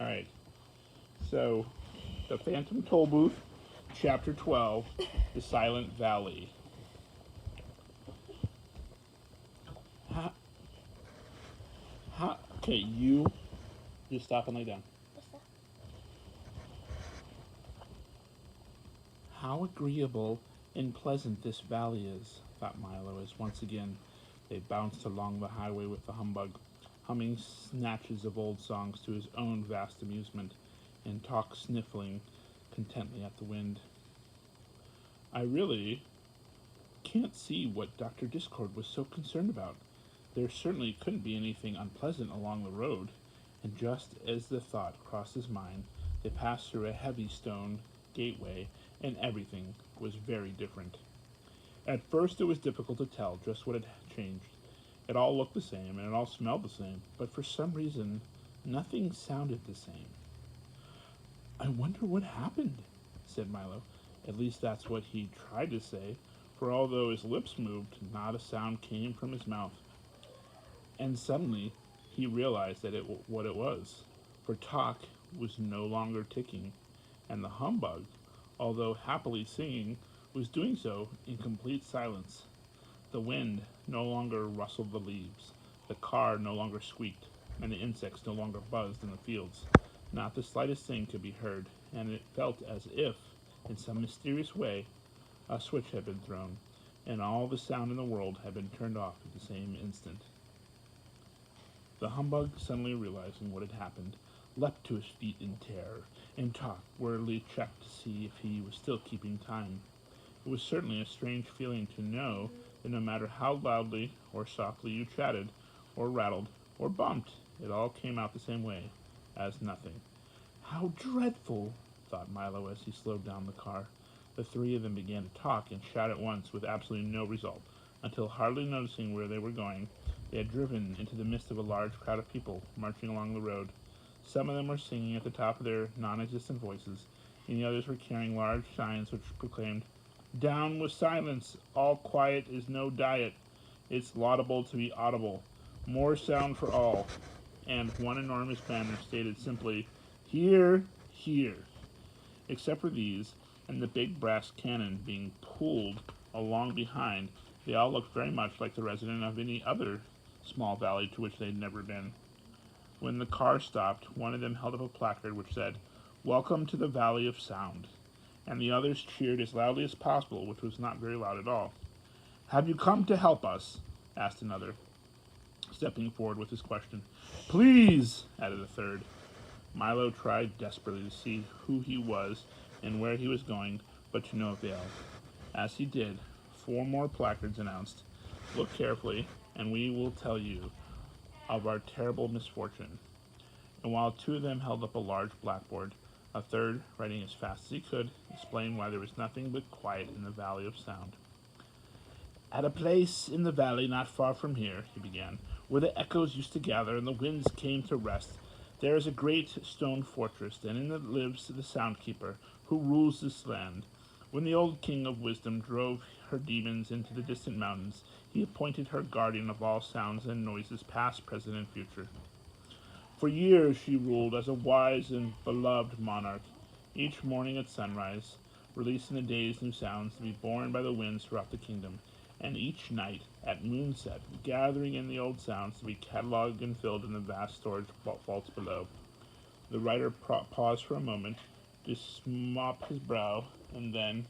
right. So, the Phantom Tollbooth, Chapter 12, The Silent Valley. How, okay, you just stop and lay down. How agreeable and pleasant this valley is, thought Milo as once again they bounced along the highway with the humbug, humming snatches of old songs to his own vast amusement, and Talk sniffling contently at the wind. I really can't see what Dr. Discord was so concerned about. There certainly couldn't be anything unpleasant along the road, and just as the thought crossed his mind, they passed through a heavy stone gateway, and everything was very different. At first, it was difficult to tell just what had changed. It all looked the same, and it all smelled the same, but for some reason, nothing sounded the same. I wonder what happened, said Milo. At least that's what he tried to say, for although his lips moved, not a sound came from his mouth. And suddenly, he realized what it was, for Talk was no longer ticking, and the humbug, although happily singing, was doing so in complete silence. The wind no longer rustled the leaves, the car no longer squeaked, and the insects no longer buzzed in the fields. Not the slightest thing could be heard, and it felt as if, in some mysterious way, a switch had been thrown, and all the sound in the world had been turned off at the same instant. The humbug, suddenly realizing what had happened, leapt to his feet in terror, and Talk worriedly checked to see if he was still keeping time. It was certainly a strange feeling to know that no matter how loudly or softly you chatted, or rattled, or bumped, it all came out the same way, as nothing. How dreadful, thought Milo as he slowed down the car. The three of them began to talk and shout at once with absolutely no result, until hardly noticing where they were going, they had driven into the midst of a large crowd of people marching along the road. Some of them were singing at the top of their non-existent voices, and the others were carrying large signs which proclaimed, "Down with silence! All quiet is no diet. It's laudable to be audible. More sound for all." And one enormous banner stated simply, "Here, here." Except for these, and the big brass cannon being pulled along behind, they all looked very much like the resident of any other small valley to which they had never been. When the car stopped, one of them held up a placard which said, "Welcome to the Valley of Sound," and the others cheered as loudly as possible, which was not very loud at all. "Have you come to help us?" asked another, stepping forward with his question. "Please," added a third. Milo tried desperately to see who he was and where he was going, but to no avail. As he did, four more placards announced, "Look carefully, and we will tell you of our terrible misfortune." And while two of them held up a large blackboard, a third, writing as fast as he could, explained why there was nothing but quiet in the Valley of Sound. "At a place in the valley not far from here," he began, "where the echoes used to gather and the winds came to rest, there is a great stone fortress, and in it lives the Sound Keeper, who rules this land. When the old King of Wisdom drove her demons into the distant mountains, he appointed her guardian of all sounds and noises, past, present, and future. For years she ruled as a wise and beloved monarch, each morning at sunrise, releasing the day's new sounds to be borne by the winds throughout the kingdom, and each night at moonset, gathering in the old sounds to be catalogued and filled in the vast storage vaults below." The writer paused for a moment to mop his brow, and then,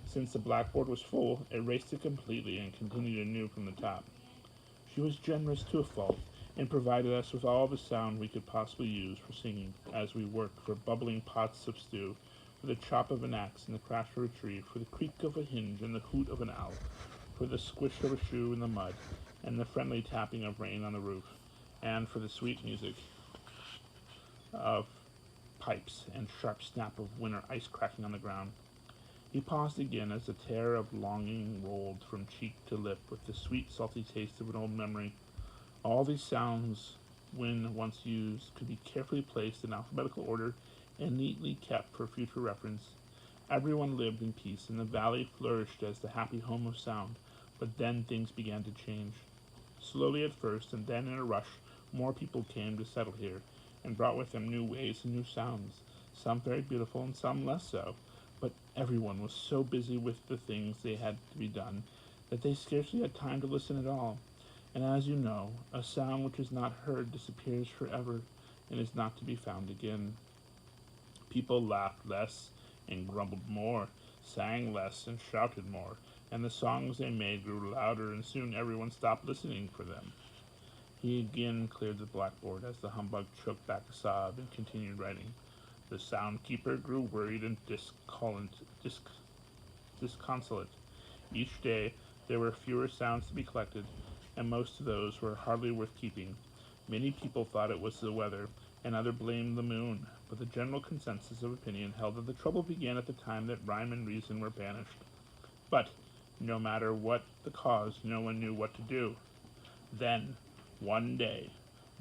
since the blackboard was full, erased it completely and continued anew from the top. "She was generous to a fault, and provided us with all the sound we could possibly use for singing as we worked, for bubbling pots of stew, for the chop of an axe and the crash of a tree, for the creak of a hinge and the hoot of an owl, for the squish of a shoe in the mud, and the friendly tapping of rain on the roof, and for the sweet music of pipes and sharp snap of winter ice cracking on the ground." He paused again as the terror of longing rolled from cheek to lip with the sweet, salty taste of an old memory. All these sounds, when once used, could be carefully placed in alphabetical order and neatly kept for future reference. Everyone lived in peace, and the valley flourished as the happy home of sound. But then things began to change. Slowly at first, and then in a rush, more people came to settle here, and brought with them new ways and new sounds, some very beautiful and some less so. But everyone was so busy with the things they had to be done that they scarcely had time to listen at all. And as you know, a sound which is not heard disappears forever and is not to be found again. People laughed less and grumbled more, sang less and shouted more, and the songs they made grew louder, and soon everyone stopped listening for them. He again cleared the blackboard as the humbug choked back a sob and continued writing. The sound keeper grew worried and disconsolate. Each day there were fewer sounds to be collected, and most of those were hardly worth keeping. Many people thought it was the weather, and others blamed the moon, but the general consensus of opinion held that the trouble began at the time that rhyme and reason were banished. But, no matter what the cause, no one knew what to do. Then, one day,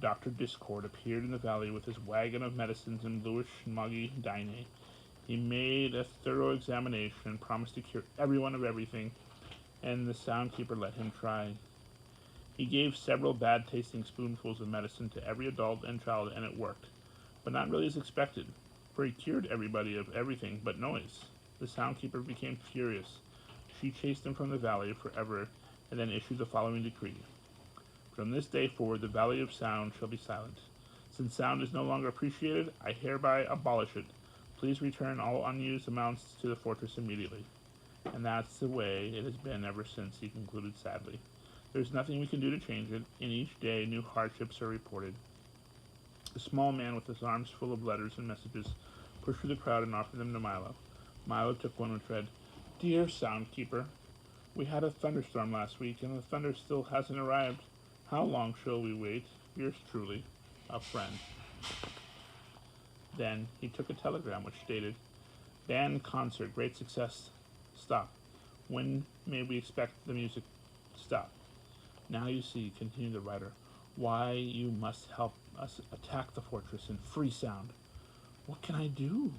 Dr. Discord appeared in the valley with his wagon of medicines and bluish smoggy dyne. He made a thorough examination and promised to cure everyone of everything, and the soundkeeper let him try. He gave several bad-tasting spoonfuls of medicine to every adult and child, and it worked, but not really as expected, for he cured everybody of everything but noise. The soundkeeper became furious. She chased him from the valley forever, and then issued the following decree. From this day forward, the Valley of Sound shall be silent. Since sound is no longer appreciated, I hereby abolish it. Please return all unused amounts to the fortress immediately. And that's the way it has been ever since, he concluded sadly. There's nothing we can do to change it, and each day new hardships are reported. A small man with his arms full of letters and messages pushed through the crowd and offered them to Milo. Milo took one which read, Dear Soundkeeper, we had a thunderstorm last week, and the thunder still hasn't arrived. How long shall we wait? Yours truly, a friend. Then he took a telegram which stated, Band concert, great success. Stop. When may we expect the music? Stop. Now you see, continued the writer, why you must help us attack the fortress and free sound. What can I do?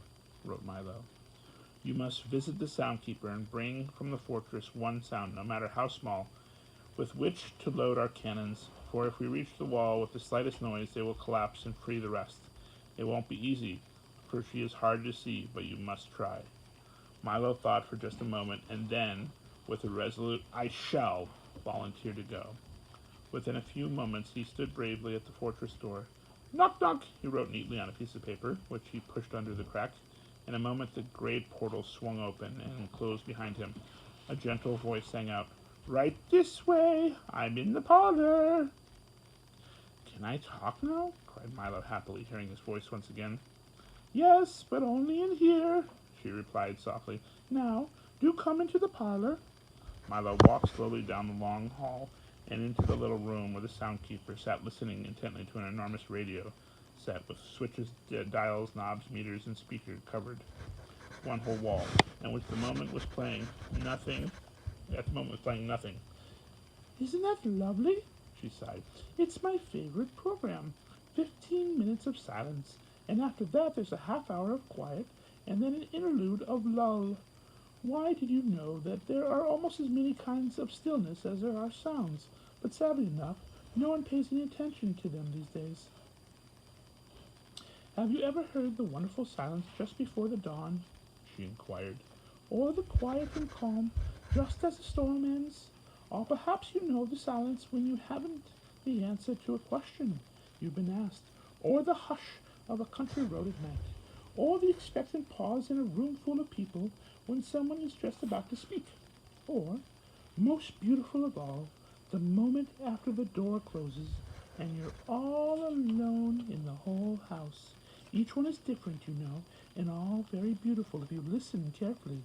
Wrote Milo. You must visit the soundkeeper and bring from the fortress one sound, no matter how small, with which to load our cannons, for if we reach the wall with the slightest noise, they will collapse and free the rest. It won't be easy, for she is hard to see, but you must try. Milo thought for just a moment, and then, with a resolute, I shall, volunteered to go. Within a few moments, he stood bravely at the fortress door. Knock, knock, he wrote neatly on a piece of paper, which he pushed under the crack. In a moment, the great portal swung open and closed behind him. A gentle voice sang out, Right this way, I'm in the parlor. Can I talk now? Cried Milo happily, hearing his voice once again. Yes, but only in here, she replied softly. Now, do come into the parlor. Milo walked slowly down the long hall and into the little room where the soundkeeper sat listening intently to an enormous radio set with switches, dials, knobs, meters, and speakers covered one whole wall, and which the moment was playing nothing. Isn't that lovely? She sighed. It's my favorite program. 15 minutes of silence, and after that there's a half hour of quiet, and then an interlude of lull. Why did you know that there are almost as many kinds of stillness as there are sounds? But sadly enough, no one pays any attention to them these days. Have you ever heard the wonderful silence just before the dawn? She inquired. Or the quiet and calm just as the storm ends? Or perhaps you know the silence when you haven't the answer to a question you've been asked, or the hush of a country road at night, or the expectant pause in a room full of people when someone is just about to speak, or, most beautiful of all, the moment after the door closes and you're all alone in the whole house. Each one is different, you know, and all very beautiful if you listen carefully.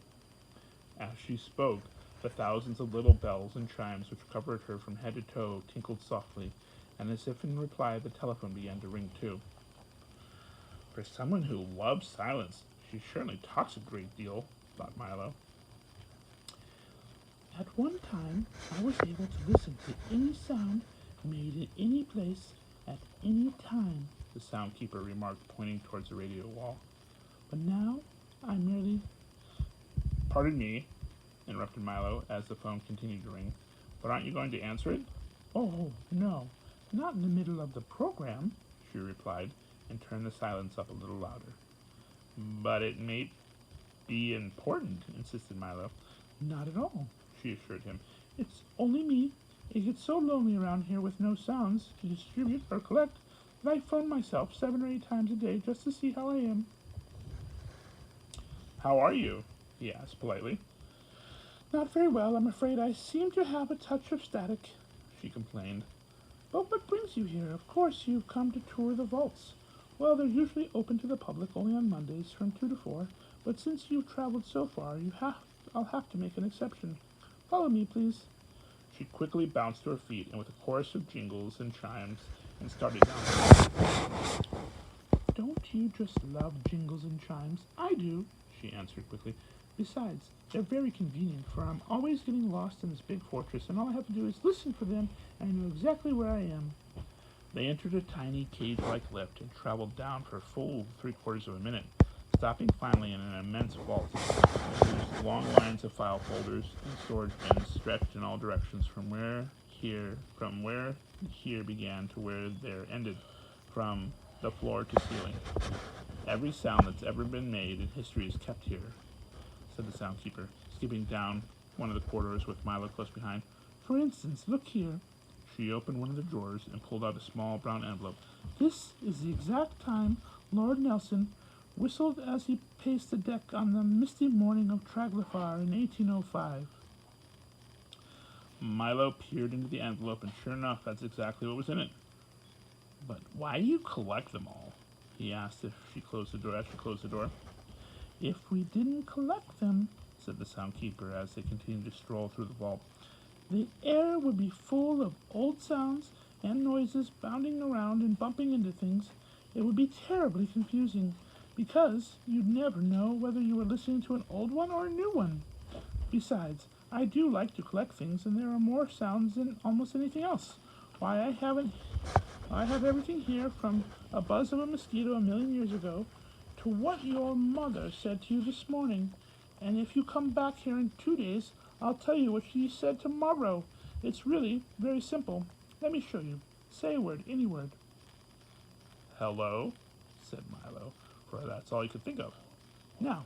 As she spoke, the thousands of little bells and chimes which covered her from head to toe tinkled softly, and as if in reply the telephone began to ring too. For someone who loves silence, she certainly talks a great deal, thought Milo. At one time, I was able to listen to any sound made in any place at any time, the soundkeeper remarked, pointing towards the radio wall. But now, I merely... Pardon me, interrupted Milo as the phone continued to ring, but aren't you going to answer it? Oh, no, not in the middle of the program, she replied, and turned the silence up a little louder. But it may be important, insisted Milo. Not at all, she assured him. It's only me. It gets so lonely around here with no sounds to distribute or collect that I phone myself 7 or 8 times a day just to see how I am. How are you? He asked politely. Not very well, I'm afraid. I seem to have a touch of static, she complained. But what brings you here? Of course you've come to tour the vaults. Well, they're usually open to the public only on Mondays from 2 to 4, but since you've traveled so far, I'll have to make an exception. Follow me, please. She quickly bounced to her feet, and with a chorus of jingles and chimes, and started down the hall. Don't you just love jingles and chimes? I do, she answered quickly. Besides, they're very convenient, for I'm always getting lost in this big fortress, and all I have to do is listen for them, and I know exactly where I am. They entered a tiny cage-like lift and traveled down for a full 3/4 of a minute, stopping finally in an immense vault. Whose long lines of file folders and storage bins stretched in all directions from where here began to where there ended, from the floor to ceiling. Every sound that's ever been made in history is kept here, said the soundkeeper, skipping down one of the corridors with Milo close behind. For instance, look here. She opened one of the drawers and pulled out a small brown envelope. This is the exact time Lord Nelson whistled as he paced the deck on the misty morning of Traglifar in 1805. Milo peered into the envelope, and sure enough, that's exactly what was in it. But why do you collect them all? He asked as she closed the door. If we didn't collect them, said the soundkeeper as they continued to stroll through the vault, the air would be full of old sounds and noises bounding around and bumping into things. It would be terribly confusing, because you'd never know whether you were listening to an old one or a new one. Besides, I do like to collect things, and there are more sounds than almost anything else. Why, I have everything here from a buzz of a mosquito 1,000,000 years ago to what your mother said to you this morning. And if you come back here in 2 days, I'll tell you what she said tomorrow. It's really very simple. Let me show you. Say a word, any word. Hello, said Milo, for that's all he could think of. Now,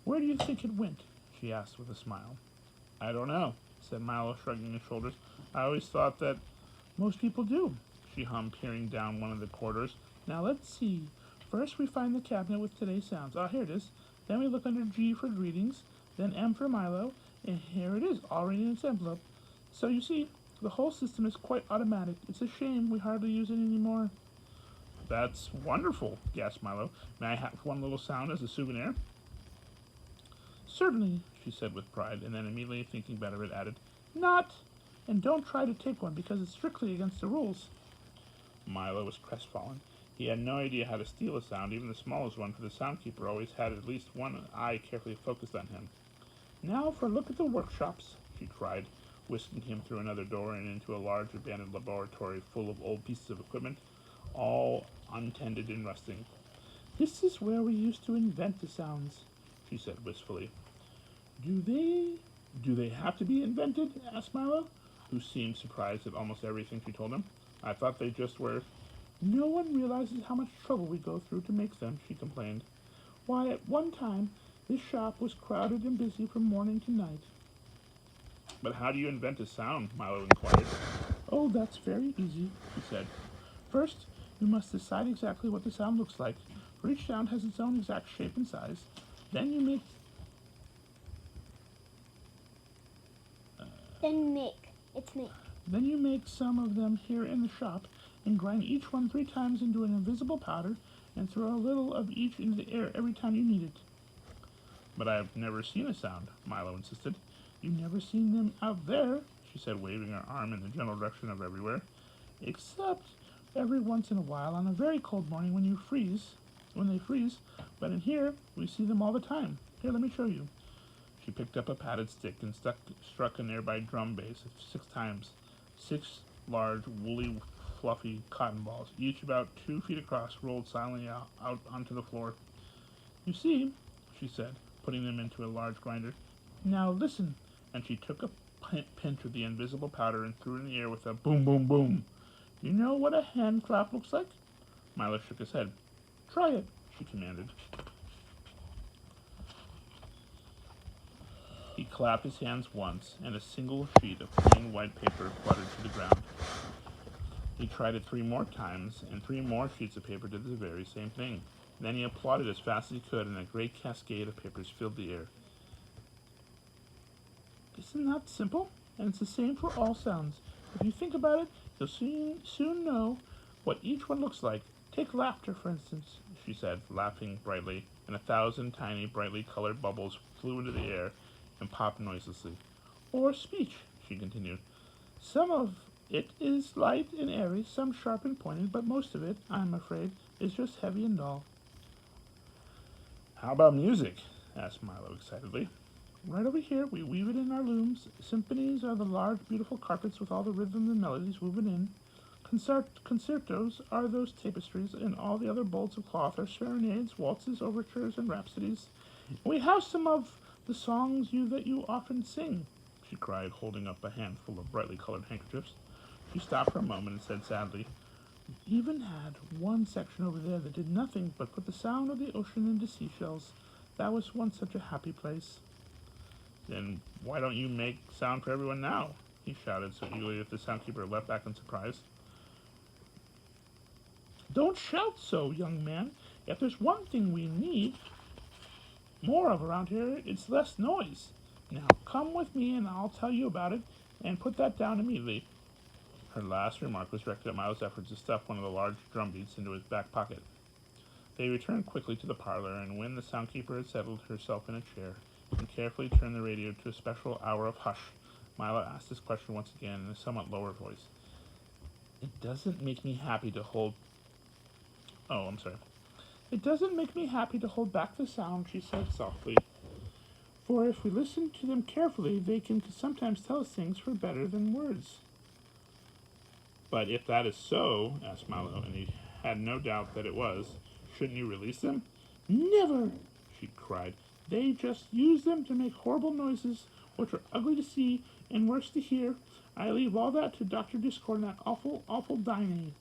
where do you think it went? She asked with a smile. I don't know, said Milo, shrugging his shoulders. I always thought that most people do, she hummed, peering down one of the corridors. Now let's see. First we find the cabinet with today's sounds. Ah, here it is. Then we look under G for greetings, then M for Milo, and here it is, already in its envelope. So you see, the whole system is quite automatic. It's a shame we hardly use it anymore. That's wonderful, gasped Milo. May I have one little sound as a souvenir? Certainly, she said with pride, and then immediately thinking better of it, added, Not! And don't try to take one, because it's strictly against the rules. Milo was crestfallen. He had no idea how to steal a sound, even the smallest one, for the soundkeeper always had at least one eye carefully focused on him. Now for a look at the workshops, she cried, whisking him through another door and into a large abandoned laboratory full of old pieces of equipment, all untended and rusting. This is where we used to invent the sounds, she said wistfully. Do they have to be invented? Asked Milo, who seemed surprised at almost everything she told him. I thought they just were. No one realizes how much trouble we go through to make them, she complained. Why, at one time, this shop was crowded and busy from morning to night. But how do you invent a sound? Milo inquired. Oh, that's very easy, she said. First, you must decide exactly what the sound looks like, for each sound has its own exact shape and size. Then you make... Then you make some of them here in the shop, and grind each one 3 times into an invisible powder, and throw a little of each into the air every time you need it. But I've never seen a sound, Milo insisted. You've never seen them out there, she said, waving her arm in the general direction of everywhere. Except every once in a while on a very cold morning when they freeze. But in here, we see them all the time. Here, let me show you. She picked up a padded stick and struck a nearby drum bass 6 times. 6 large, woolly, fluffy cotton balls, each about 2 feet across, rolled silently out onto the floor. You see, she said, putting them into a large grinder. Now listen, and she took a pinch of the invisible powder and threw it in the air with a boom, boom, boom. You know what a hand clap looks like? Milo shook his head. Try it, she commanded. He clapped his hands once, and a single sheet of plain white paper fluttered to the ground. He tried it 3 more times, and 3 more sheets of paper did the very same thing. Then he applauded as fast as he could, and a great cascade of papers filled the air. Isn't that simple? And it's the same for all sounds. If you think about it, you'll soon know what each one looks like. Take laughter, for instance, she said, laughing brightly, and 1,000 tiny, brightly colored bubbles flew into the air and popped noiselessly. Or speech, she continued. Some of it is light and airy, some sharp and pointed, but most of it, I'm afraid, is just heavy and dull. How about music? Asked Milo excitedly. Right over here, we weave it in our looms. Symphonies are the large, beautiful carpets with all the rhythms and melodies woven in. Concertos are those tapestries, and all the other bolts of cloth are serenades, waltzes, overtures, and rhapsodies. And we have some of the songs that you often sing, she cried, holding up a handful of brightly colored handkerchiefs. She stopped for a moment and said sadly, We even had one section over there that did nothing but put the sound of the ocean into seashells. That was once such a happy place. Then why don't you make sound for everyone now? He shouted so eagerly that the soundkeeper leapt back in surprise. Don't shout so, young man. If there's one thing we need more of around here, it's less noise. Now come with me and I'll tell you about it, and put that down immediately. Her last remark was directed at Milo's efforts to stuff one of the large drum beats into his back pocket. They returned quickly to the parlor, and when the soundkeeper had settled herself in a chair and carefully turned the radio to a special hour of hush, Milo asked his question once again in a somewhat lower voice. It doesn't make me happy to hold back the sound, she said softly. For if we listen to them carefully, they can sometimes tell us things for better than words. But if that is so, asked Milo, and he had no doubt that it was, shouldn't you release them? Never, she cried. They just use them to make horrible noises, which are ugly to see and worse to hear. I leave all that to Dr. Discord and that awful, awful Dinah.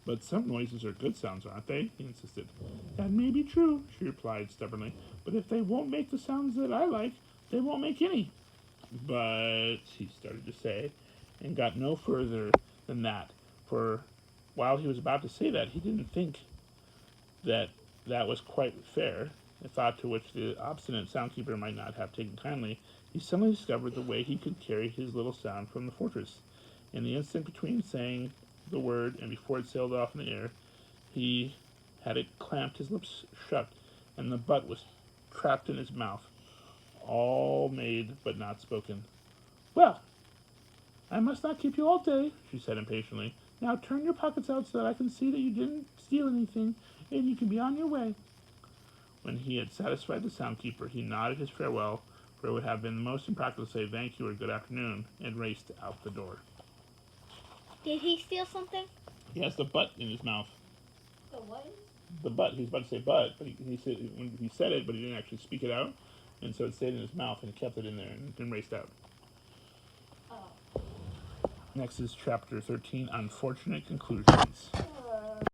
But some noises are good sounds, aren't they? He insisted. That may be true, she replied stubbornly, but if they won't make the sounds that I like, they won't make any. But, he started to say, and got no further than that, for while he was about to say that, he didn't think that was quite fair, a thought to which the obstinate soundkeeper might not have taken kindly. He suddenly discovered the way he could carry his little sound from the fortress. In the instant between saying the word and before it sailed off in the air, he had it clamped his lips shut, and the butt was trapped in his mouth, all made but not spoken. Well, I must not keep you all day, she said impatiently. Now turn your pockets out so that I can see that you didn't steal anything, and you can be on your way. When he had satisfied the soundkeeper, he nodded his farewell, for it would have been most impractical to say thank you or good afternoon, and raced out the door. Did he steal something? He has the butt in his mouth. The what? The butt. He was about to say butt, but he said it, but he didn't actually speak it out, and so it stayed in his mouth, and he kept it in there, and then raced out. Oh. Next is chapter 13, Unfortunate Conclusions.